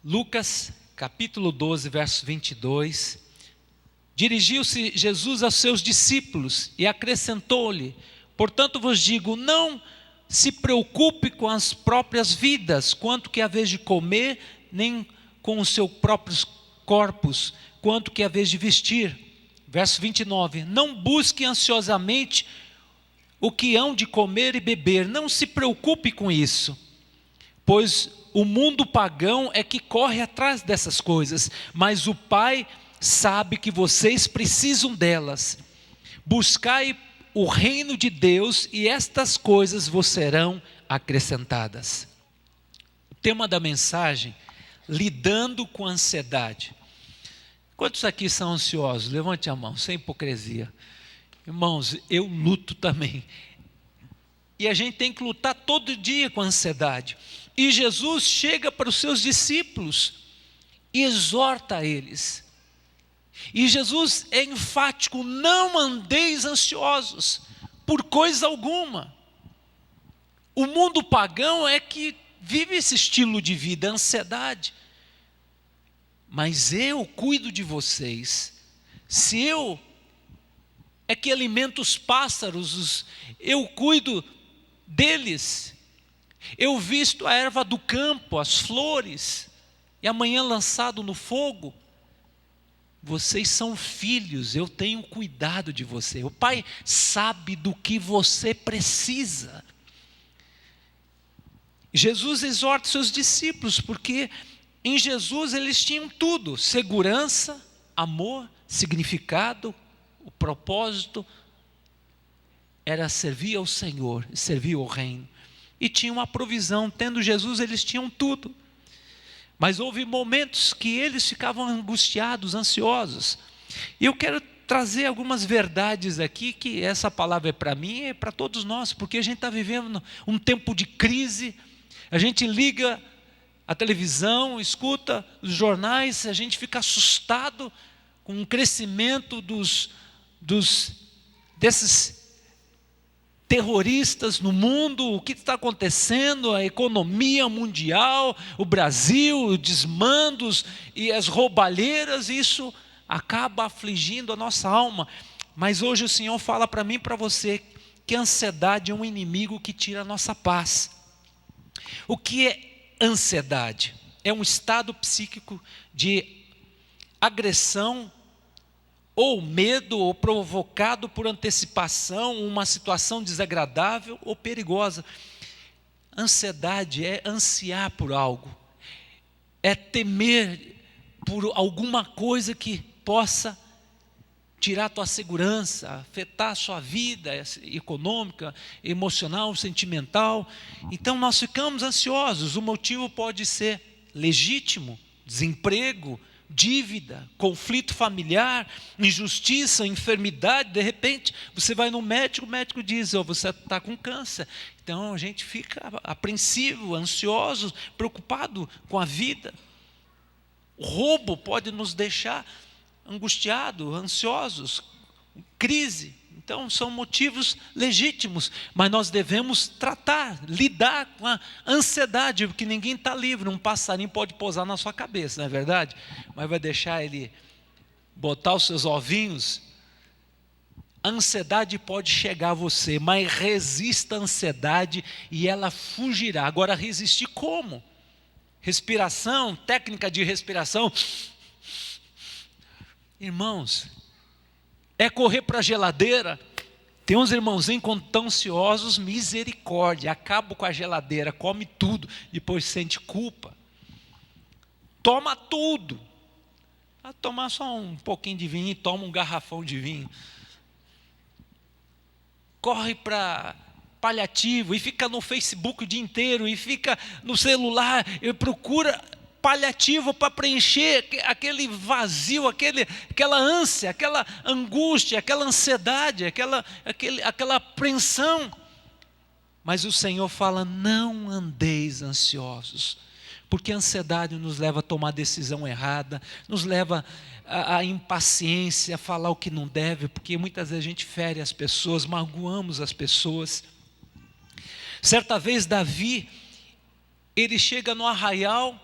Lucas, capítulo 12, verso 22. Dirigiu-se Jesus aos seus discípulos e acrescentou-lhe: portanto vos digo, não se preocupe com as próprias vidas, quanto que haveis de comer, nem com os seus próprios corpos, quanto que haveis de vestir. Verso 29, não busque ansiosamente o que hão de comer e beber, não se preocupe com isso, pois o mundo pagão é que corre atrás dessas coisas, mas o Pai sabe que vocês precisam delas. Buscai o reino de Deus e estas coisas vos serão acrescentadas. O tema da mensagem: lidando com a ansiedade. Quantos aqui são ansiosos? Levante a mão, sem hipocrisia. Irmãos, eu luto também. E a gente tem que lutar todo dia com a ansiedade. E Jesus chega para os seus discípulos e exorta eles. E Jesus é enfático: não andeis ansiosos por coisa alguma. O mundo pagão é que vive esse estilo de vida, ansiedade. Mas eu cuido de vocês. Se eu é que alimento os pássaros, eu cuido deles. Eu visto a erva do campo, as flores, e amanhã lançado no fogo. Vocês são filhos, eu tenho cuidado de você. O Pai sabe do que você precisa. Jesus exorta seus discípulos, porque em Jesus eles tinham tudo: segurança, amor, significado. O propósito era servir ao Senhor, servir ao reino. E tinha uma provisão, tendo Jesus eles tinham tudo. Mas houve momentos que eles ficavam angustiados, ansiosos. E eu quero trazer algumas verdades aqui, que essa palavra é para mim e é para todos nós, porque a gente está vivendo um tempo de crise. A gente liga a televisão, escuta os jornais, a gente fica assustado com o crescimento desses terroristas no mundo, o que está acontecendo, a economia mundial, o Brasil, os desmandos e as roubalheiras. Isso acaba afligindo a nossa alma. Mas hoje o Senhor fala para mim e para você que a ansiedade é um inimigo que tira a nossa paz. O que é ansiedade? É um estado psíquico de agressão ou medo, ou provocado por antecipação, uma situação desagradável ou perigosa. Ansiedade é ansiar por algo, é temer por alguma coisa que possa tirar a tua segurança, afetar a sua vida econômica, emocional, sentimental. Então nós ficamos ansiosos. O motivo pode ser legítimo: desemprego, dívida, conflito familiar, injustiça, enfermidade. De repente você vai no médico, o médico diz: você está com câncer. Então a gente fica apreensivo, ansioso, preocupado com a vida. O roubo pode nos deixar angustiados, ansiosos, crise. Então são motivos legítimos, mas nós devemos tratar, lidar com a ansiedade, porque ninguém está livre. Um passarinho pode pousar na sua cabeça, não é verdade? Mas vai deixar ele botar os seus ovinhos? A ansiedade pode chegar a você, mas resista à ansiedade e ela fugirá. Agora, resistir como? Respiração, técnica de respiração. Irmãos, é correr para a geladeira. Tem uns irmãozinhos quando estão ansiosos, misericórdia, acabam com a geladeira, come tudo, depois sente culpa. Toma tudo. Vai tomar só um pouquinho de vinho, toma um garrafão de vinho. Corre para paliativo e fica no Facebook o dia inteiro, e fica no celular e procura paliativo para preencher aquele vazio, aquela ânsia, aquela angústia, aquela ansiedade, aquela apreensão. Mas o Senhor fala: não andeis ansiosos, porque a ansiedade nos leva a tomar decisão errada, nos leva a impaciência, a falar o que não deve, porque muitas vezes a gente fere as pessoas, magoamos as pessoas. Certa vez Davi, ele chega no arraial,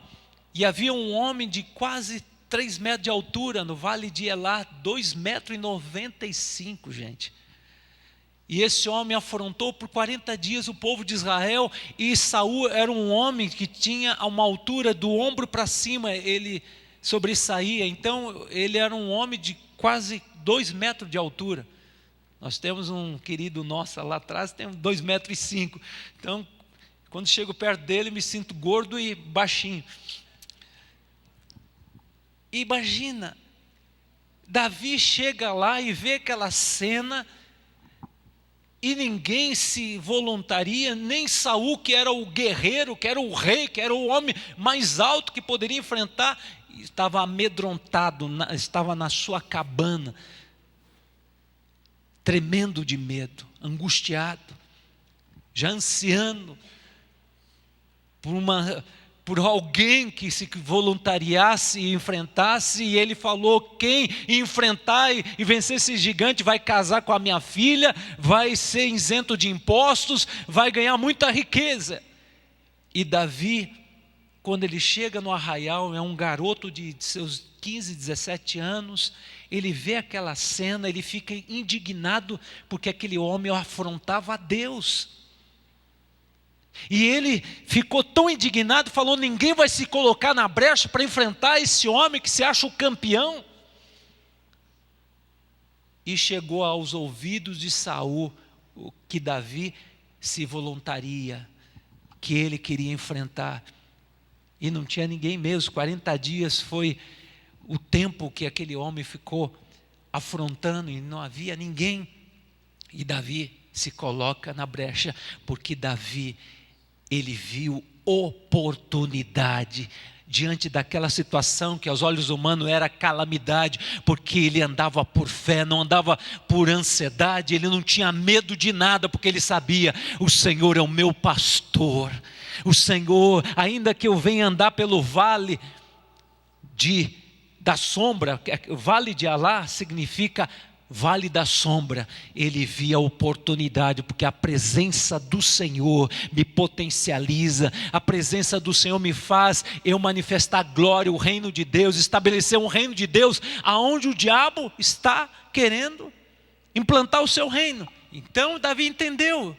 E havia um homem de quase 3 metros de altura no vale de Elá, 2,95 metros, gente. E esse homem afrontou por 40 dias o povo de Israel, e Saul era um homem que tinha uma altura do ombro para cima, ele sobressaía. Então ele era um homem de quase 2 metros de altura. Nós temos um querido nosso lá atrás, tem 2,5 metros. Então, quando chego perto dele, me sinto gordo e baixinho. E imagina, Davi chega lá e vê aquela cena, e ninguém se voluntaria, nem Saul, que era o guerreiro, que era o rei, que era o homem mais alto que poderia enfrentar, estava amedrontado, estava na sua cabana, tremendo de medo, angustiado, já ansiando por alguém que se voluntariasse e enfrentasse. E ele falou: quem enfrentar e vencer esse gigante vai casar com a minha filha, vai ser isento de impostos, vai ganhar muita riqueza. E Davi, quando ele chega no arraial, é um garoto de seus 15, 17 anos, ele vê aquela cena, ele fica indignado, porque aquele homem afrontava a Deus. E ele ficou tão indignado, falou: ninguém vai se colocar na brecha para enfrentar esse homem que se acha o campeão. E chegou aos ouvidos de Saul que Davi se voluntaria, que ele queria enfrentar. E não tinha ninguém mesmo. 40 dias foi o tempo que aquele homem ficou afrontando, e não havia ninguém. E Davi se coloca na brecha, porque Davi, ele viu oportunidade diante daquela situação que aos olhos humanos era calamidade, porque ele andava por fé, não andava por ansiedade, ele não tinha medo de nada, porque ele sabia: o Senhor é o meu pastor, o Senhor, ainda que eu venha andar pelo vale da sombra, vale de Elá significa vale da sombra, ele via a oportunidade, porque a presença do Senhor me potencializa, a presença do Senhor me faz eu manifestar a glória, o reino de Deus, estabelecer um reino de Deus, aonde o diabo está querendo implantar o seu reino. Então Davi entendeu: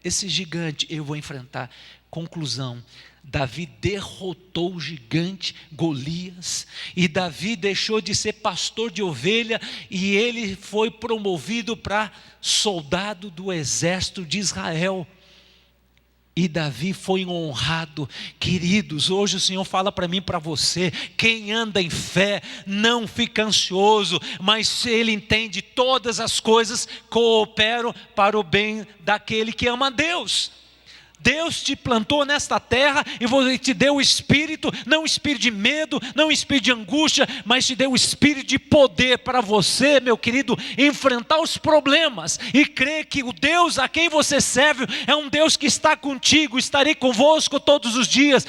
esse gigante eu vou enfrentar. Conclusão: Davi derrotou o gigante Golias, e Davi deixou de ser pastor de ovelha, e ele foi promovido para soldado do exército de Israel. E Davi foi honrado. Queridos, hoje o Senhor fala para mim e para você: quem anda em fé não fica ansioso, mas ele entende todas as coisas cooperam para o bem daquele que ama a Deus. Deus te plantou nesta terra e te deu o espírito, não o espírito de medo, não o espírito de angústia, mas te deu o espírito de poder para você, meu querido, enfrentar os problemas e crer que o Deus a quem você serve é um Deus que está contigo. Estarei convosco todos os dias.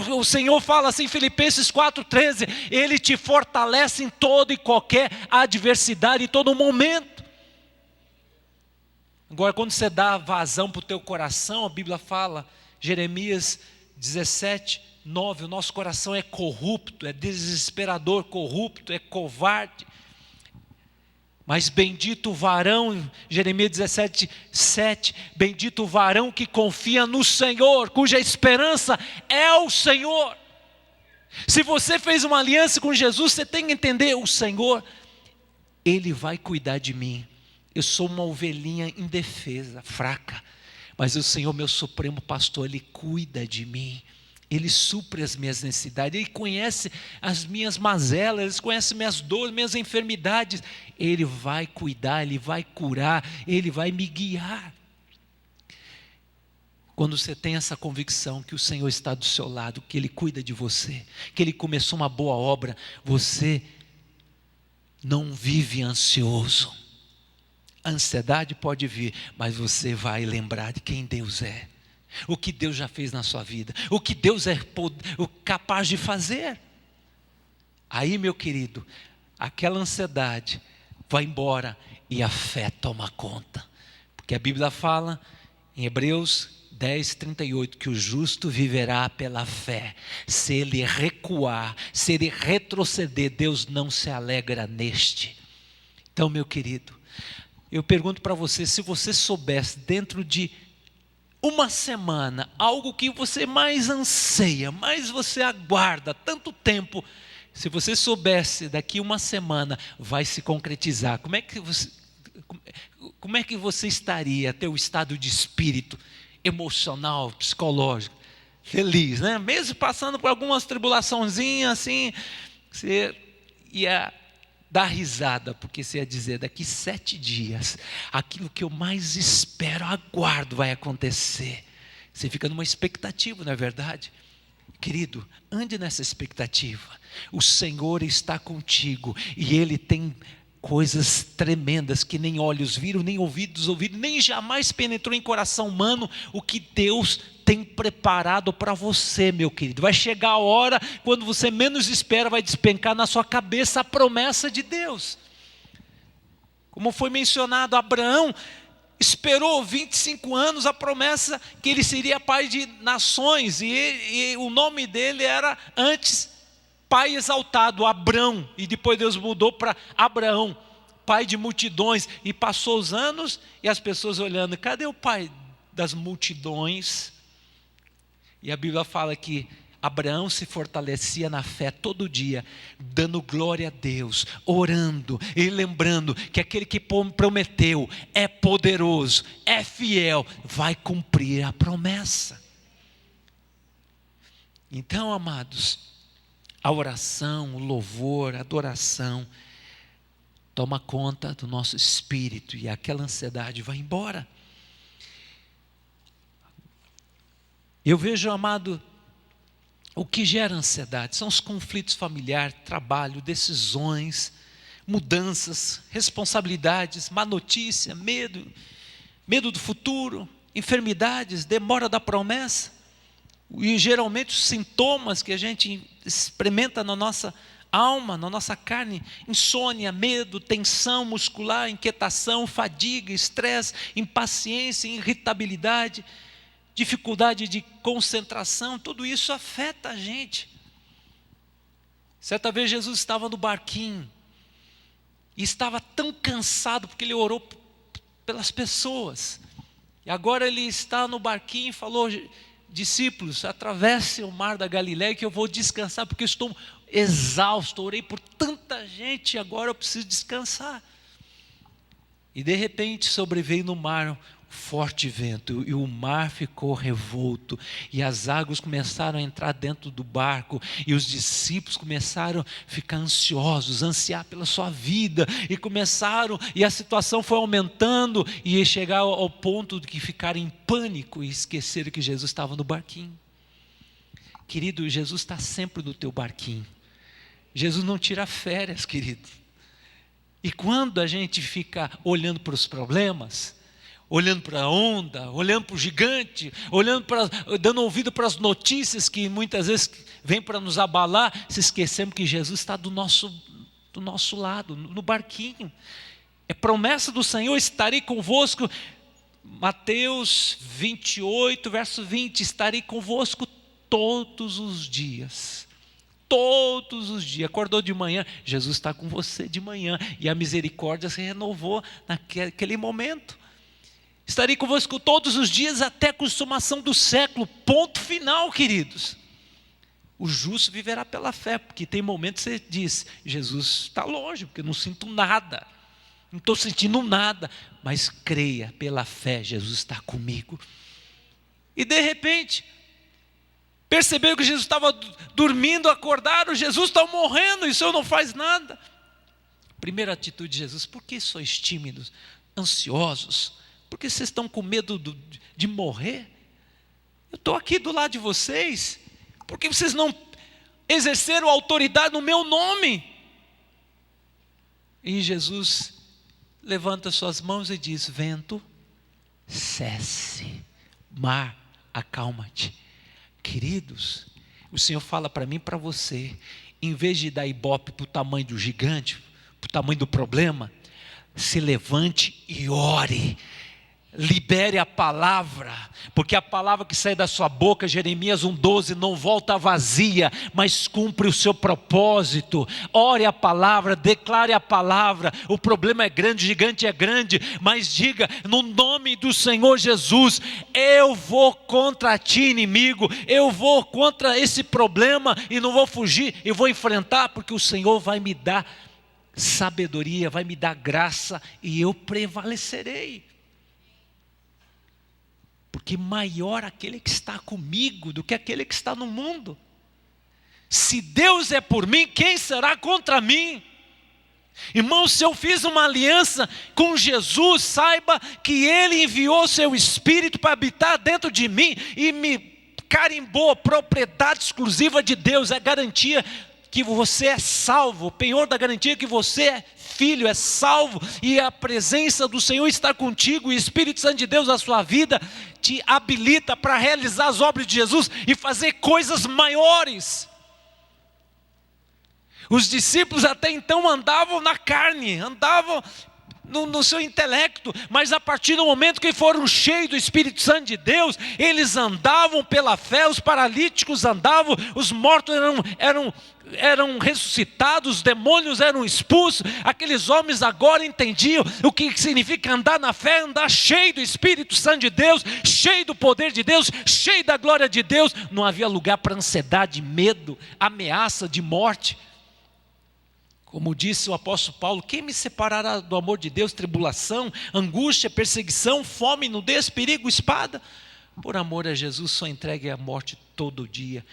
O Senhor fala assim em Filipenses 4,13, Ele te fortalece em toda e qualquer adversidade, em todo momento. Agora, quando você dá vazão para o teu coração, a Bíblia fala, Jeremias 17:9, o nosso coração é corrupto, é desesperador, corrupto, é covarde. Mas bendito o varão, Jeremias 17:7, bendito o varão que confia no Senhor, cuja esperança é o Senhor. Se você fez uma aliança com Jesus, você tem que entender: o Senhor, Ele vai cuidar de mim. Eu sou uma ovelhinha indefesa, fraca, mas o Senhor, meu supremo pastor, Ele cuida de mim, Ele supre as minhas necessidades, Ele conhece as minhas mazelas, Ele conhece minhas dores, minhas enfermidades. Ele vai cuidar, Ele vai curar, Ele vai me guiar. Quando você tem essa convicção que o Senhor está do seu lado, que Ele cuida de você, que Ele começou uma boa obra, você não vive ansioso. A ansiedade pode vir, mas você vai lembrar de quem Deus é, o que Deus já fez na sua vida, o que Deus é capaz de fazer. Aí, meu querido, aquela ansiedade vai embora e a fé toma conta, porque a Bíblia fala em Hebreus 10:38, que o justo viverá pela fé. Se ele recuar, se ele retroceder, Deus não se alegra neste. Então, meu querido, eu pergunto para você, se você soubesse dentro de uma semana, algo que você mais anseia, mais você aguarda tanto tempo, se você soubesse daqui uma semana vai se concretizar, como é que você estaria, teu estado de espírito, emocional, psicológico, feliz, né? Mesmo passando por algumas tribulaçãozinhas assim, você ia dar risada, porque você ia dizer, daqui 7 dias, aquilo que eu mais espero, aguardo, vai acontecer. Você fica numa expectativa, não é verdade? Querido, ande nessa expectativa. O Senhor está contigo e Ele tem coisas tremendas que nem olhos viram, nem ouvidos ouviram, nem jamais penetrou em coração humano o que Deus tem preparado para você, meu querido. Vai chegar a hora, quando você menos espera, vai despencar na sua cabeça a promessa de Deus. Como foi mencionado, Abraão esperou 25 anos a promessa que ele seria pai de nações, e o nome dele era antes pai exaltado, Abrão, e depois Deus mudou para Abraão, pai de multidões, e passou os anos, e as pessoas olhando, cadê o pai das multidões? E a Bíblia fala que Abraão se fortalecia na fé todo dia, dando glória a Deus, orando e lembrando que aquele que prometeu é poderoso, é fiel, vai cumprir a promessa. Então, amados, a oração, o louvor, a adoração toma conta do nosso espírito e aquela ansiedade vai embora. Eu vejo, amado, o que gera ansiedade são os conflitos familiares, trabalho, decisões, mudanças, responsabilidades, má notícia, medo do futuro, enfermidades, demora da promessa. E geralmente os sintomas que a gente experimenta na nossa alma, na nossa carne, insônia, medo, tensão muscular, inquietação, fadiga, estresse, impaciência, irritabilidade, dificuldade de concentração, tudo isso afeta a gente. Certa vez Jesus estava no barquinho e estava tão cansado porque ele orou pelas pessoas. E agora ele está no barquinho e falou: discípulos, atravesse o mar da Galileia que eu vou descansar, porque eu estou exausto, orei por tanta gente e agora eu preciso descansar. E de repente sobreveio no mar forte vento, e o mar ficou revolto, e as águas começaram a entrar dentro do barco, e os discípulos começaram a ficar ansiosos, ansiar pela sua vida, e a situação foi aumentando, e chegar ao ponto de que ficaram em pânico, e esqueceram que Jesus estava no barquinho. Querido, Jesus está sempre no teu barquinho, Jesus não tira férias, querido. E quando a gente fica olhando para os problemas, olhando para a onda, olhando para o gigante, dando ouvido para as notícias que muitas vezes vêm para nos abalar, se esquecemos que Jesus está do nosso lado, no barquinho. É promessa do Senhor: estarei convosco, Mateus 28, verso 20, estarei convosco todos os dias. Todos os dias, acordou de manhã, Jesus está com você de manhã, e a misericórdia se renovou naquele momento. Estarei convosco todos os dias até a consumação do século. Ponto final, queridos. O justo viverá pela fé, porque tem momentos que você diz: Jesus está longe, porque eu não sinto nada, não estou sentindo nada, mas creia pela fé, Jesus está comigo. E de repente, perceberam que Jesus estava dormindo, acordaram, Jesus está morrendo, e o Senhor não faz nada. Primeira atitude de Jesus: por que sois tímidos, ansiosos? Por que vocês estão com medo de morrer? Eu estou aqui do lado de vocês. Por que vocês não exerceram autoridade no meu nome? E Jesus levanta suas mãos e diz: vento, cesse, mar, acalma-te. Queridos, o Senhor fala para mim e para você, em vez de dar ibope para o tamanho do gigante, para o tamanho do problema, se levante e ore. libere a palavra, porque a palavra que sai da sua boca, Jeremias 1,12, não volta vazia, mas cumpre o seu propósito. Ore a palavra, declare a palavra. O problema é grande, o gigante é grande, mas diga, no nome do Senhor Jesus, eu vou contra ti, inimigo, eu vou contra esse problema, e não vou fugir, eu vou enfrentar, porque o Senhor vai me dar sabedoria, vai me dar graça, e eu prevalecerei. Porque maior aquele que está comigo do que aquele que está no mundo. Se Deus é por mim, quem será contra mim? Irmão, se eu fiz uma aliança com Jesus, saiba que Ele enviou seu Espírito para habitar dentro de mim e me carimbou, propriedade exclusiva de Deus, é garantia que você é salvo, o penhor da garantia é que você é filho, é salvo, e a presença do Senhor está contigo, e o Espírito Santo de Deus na sua vida te habilita para realizar as obras de Jesus e fazer coisas maiores. Os discípulos até então andavam na carne, andavam no seu intelecto, mas a partir do momento que foram cheios do Espírito Santo de Deus, eles andavam pela fé, os paralíticos andavam, os mortos eram ressuscitados, os demônios eram expulsos. Aqueles homens agora entendiam o que significa andar na fé, andar cheio do Espírito Santo de Deus, cheio do poder de Deus, cheio da glória de Deus. Não havia lugar para ansiedade, medo, ameaça de morte. Como disse o apóstolo Paulo, quem me separará do amor de Deus? Tribulação, angústia, perseguição, fome, nudez, perigo, espada? Por amor a Jesus sou entregue à morte todo dia.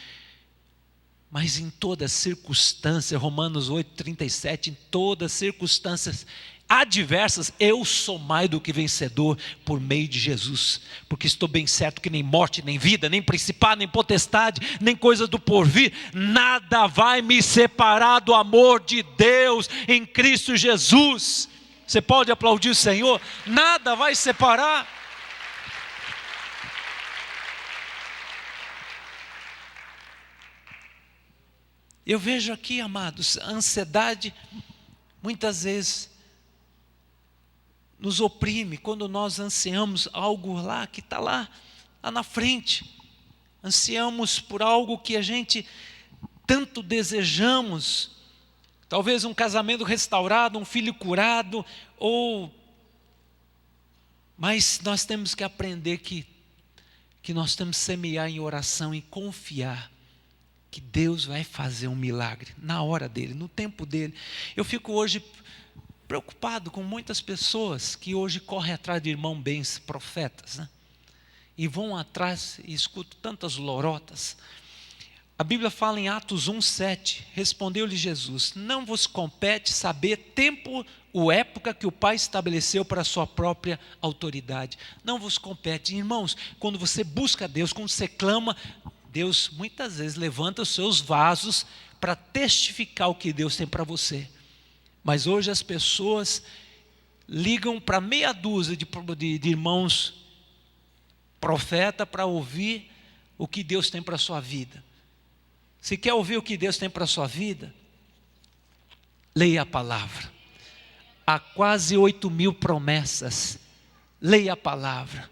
Mas em toda circunstância, Romanos 8,37, em todas circunstâncias adversas, eu sou mais do que vencedor por meio de Jesus, porque estou bem certo que nem morte, nem vida, nem principado, nem potestade, nem coisa do porvir, nada vai me separar do amor de Deus em Cristo Jesus. Você pode aplaudir o Senhor? Nada vai separar. Eu vejo aqui, amados, a ansiedade muitas vezes nos oprime quando nós ansiamos algo lá que está lá na frente. Ansiamos por algo que a gente tanto desejamos. Talvez um casamento restaurado, um filho curado, mas nós temos que aprender que nós temos que semear em oração e confiar que Deus vai fazer um milagre na hora dele, no tempo dele. Eu fico hoje preocupado com muitas pessoas que hoje correm atrás de irmãos bens, profetas, né? E vão atrás e escuto tantas lorotas. A Bíblia fala em Atos 1,7, respondeu-lhe Jesus, não vos compete saber tempo ou época que o Pai estabeleceu para a sua própria autoridade. Não vos compete. Irmãos, quando você busca Deus, quando você clama, Deus muitas vezes levanta os seus vasos para testificar o que Deus tem para você. Mas hoje as pessoas ligam para meia dúzia de irmãos profeta para ouvir o que Deus tem para a sua vida. Se quer ouvir o que Deus tem para a sua vida, leia a palavra. Há quase 8.000 promessas. Leia a palavra.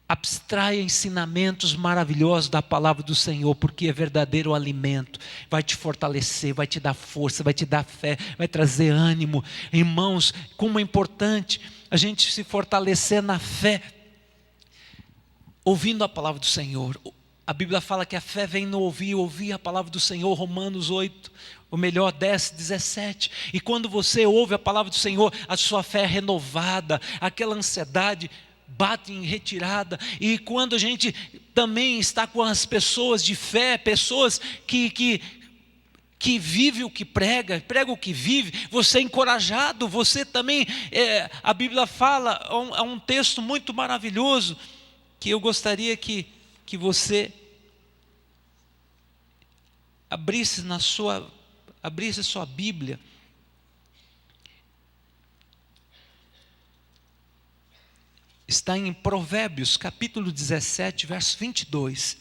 Abstraia ensinamentos maravilhosos da palavra do Senhor, porque é verdadeiro alimento, vai te fortalecer, vai te dar força, vai te dar fé, vai trazer ânimo. Irmãos, como é importante a gente se fortalecer na fé, ouvindo a palavra do Senhor. A Bíblia fala que a fé vem no ouvir a palavra do Senhor, Romanos 8, ou melhor 10, 17. E quando você ouve a palavra do Senhor, a sua fé é renovada, aquela ansiedade bate em retirada. E quando a gente também está com as pessoas de fé, pessoas que vive o que prega o que vive, você é encorajado, você também, a Bíblia fala, é um texto muito maravilhoso, que eu gostaria que você abrisse a sua Bíblia. Está em Provérbios, capítulo 17, verso 22.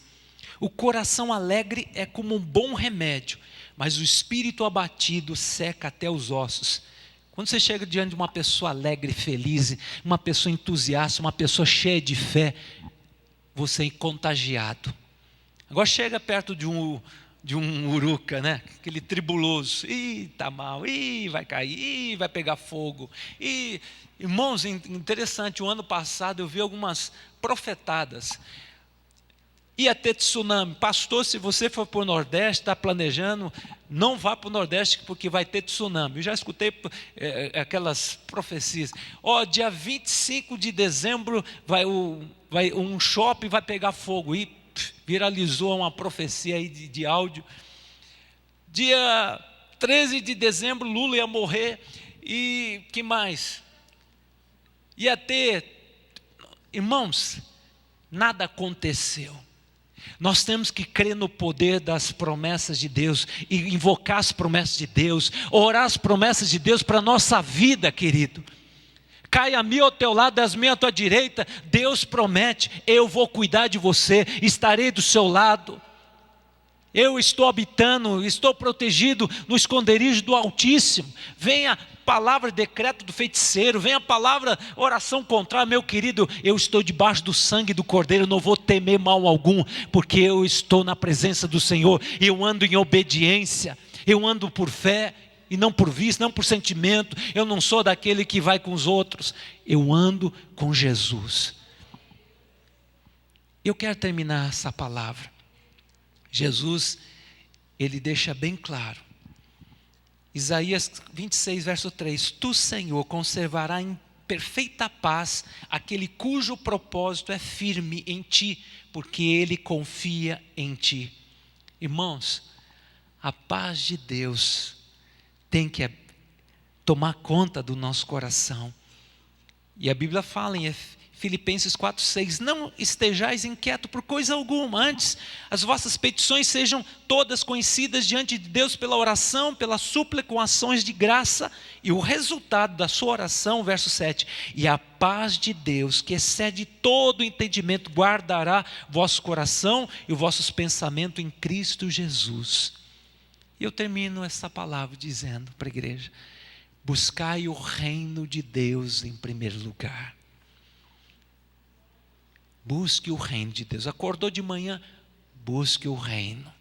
O coração alegre é como um bom remédio, mas o espírito abatido seca até os ossos. Quando você chega diante de uma pessoa alegre, feliz, uma pessoa entusiasta, uma pessoa cheia de fé, você é contagiado. Agora chega perto de um uruca, né? Aquele tribuloso, está mal, vai cair, vai pegar fogo. Irmãos, interessante, o ano passado eu vi algumas profetadas. Ia ter tsunami. Pastor, se você for para o Nordeste, está planejando, não vá para o Nordeste porque vai ter tsunami. Eu já escutei aquelas profecias. Dia 25 de dezembro um shopping vai pegar fogo. E viralizou uma profecia aí de áudio. Dia 13 de dezembro Lula ia morrer. E que mais? Ia ter... Irmãos, nada aconteceu. Nós temos que crer no poder das promessas de Deus, e invocar as promessas de Deus, orar as promessas de Deus para a nossa vida, querido. Caia a 1000 ao teu lado, 10.000 à tua direita, Deus promete, eu vou cuidar de você, estarei do seu lado. Eu estou habitando, estou protegido no esconderijo do Altíssimo. Vem a palavra decreto do feiticeiro, vem a palavra oração contrária, meu querido, eu estou debaixo do sangue do Cordeiro, não vou temer mal algum, porque eu estou na presença do Senhor, eu ando em obediência, eu ando por fé, e não por vista, não por sentimento, eu não sou daquele que vai com os outros, eu ando com Jesus. Eu quero terminar essa palavra. Jesus, ele deixa bem claro, Isaías 26, verso 3, Tu, Senhor, conservará em perfeita paz aquele cujo propósito é firme em ti, porque ele confia em ti. Irmãos, a paz de Deus tem que tomar conta do nosso coração, e a Bíblia fala em Filipenses 4,6, não estejais inquietos por coisa alguma, antes as vossas petições sejam todas conhecidas diante de Deus pela oração, pela súplica, com ações de graça, e o resultado da sua oração, verso 7, e a paz de Deus, que excede todo entendimento, guardará vosso coração e os vossos pensamentos em Cristo Jesus. E eu termino essa palavra dizendo para a igreja, buscai o reino de Deus em primeiro lugar. Busque o reino de Deus. Acordou de manhã, busque o reino.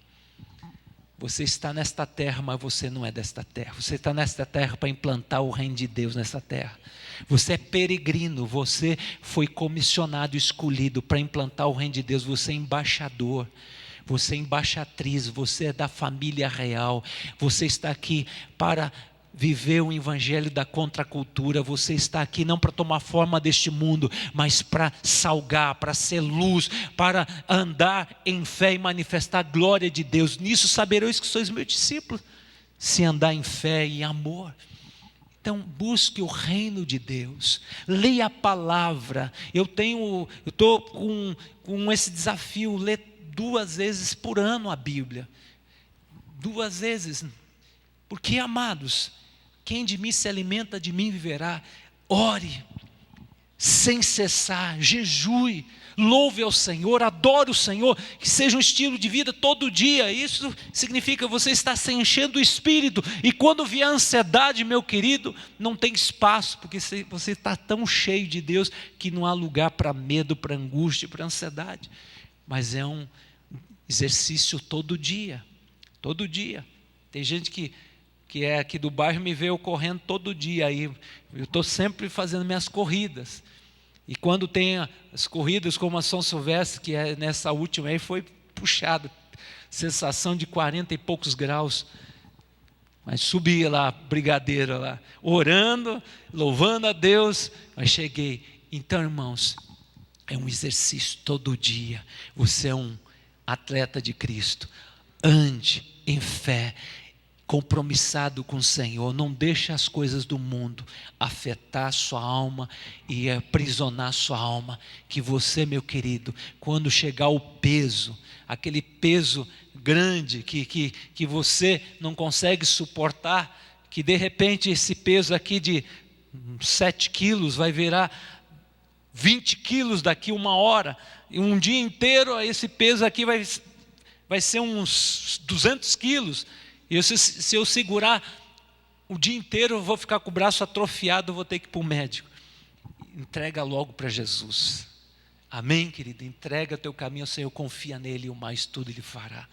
Você está nesta terra, mas você não é desta terra. Você está nesta terra para implantar o reino de Deus nessa terra. Você é peregrino, você foi comissionado, escolhido para implantar o reino de Deus. Você é embaixador, você é embaixatriz, você é da família real. Você está aqui para viver o evangelho da contracultura. Você está aqui não para tomar forma deste mundo, mas para salgar, para ser luz, para andar em fé e manifestar a glória de Deus. Nisso sabereis que sois meus discípulos, se andar em fé e amor. Então busque o reino de Deus, leia a palavra. Eu estou com esse desafio, ler 2 vezes por ano a Bíblia, 2 vezes, porque, amados, quem de mim se alimenta, de mim viverá. Ore, sem cessar, jejue, louve ao Senhor, adore o Senhor, que seja um estilo de vida todo dia. Isso significa você estar se enchendo do Espírito, e quando vier a ansiedade, meu querido, não tem espaço, porque você está tão cheio de Deus, que não há lugar para medo, para angústia, para ansiedade. Mas é um exercício todo dia, todo dia. Tem gente que é aqui do bairro, me vê eu correndo todo dia, aí eu estou sempre fazendo minhas corridas, e quando tem as corridas como a São Silvestre, que é nessa última aí, foi puxado, sensação de 40 e poucos graus, mas subi lá, brigadeiro lá, orando, louvando a Deus, mas cheguei. Então, irmãos, é um exercício todo dia. Você é um atleta de Cristo, ande em fé, compromissado com o Senhor. Não deixe as coisas do mundo afetar sua alma e aprisionar sua alma, que você, meu querido, quando chegar o peso, aquele peso grande que você não consegue suportar, que de repente esse peso aqui de 7 quilos vai virar 20 quilos daqui 1 hora, e um dia inteiro esse peso aqui vai ser uns 200 quilos, e se eu segurar o dia inteiro eu vou ficar com o braço atrofiado, eu vou ter que ir para o médico. Entrega logo para Jesus. Amém, querido? Entrega teu caminho ao Senhor, confia nele e o mais tudo Ele fará.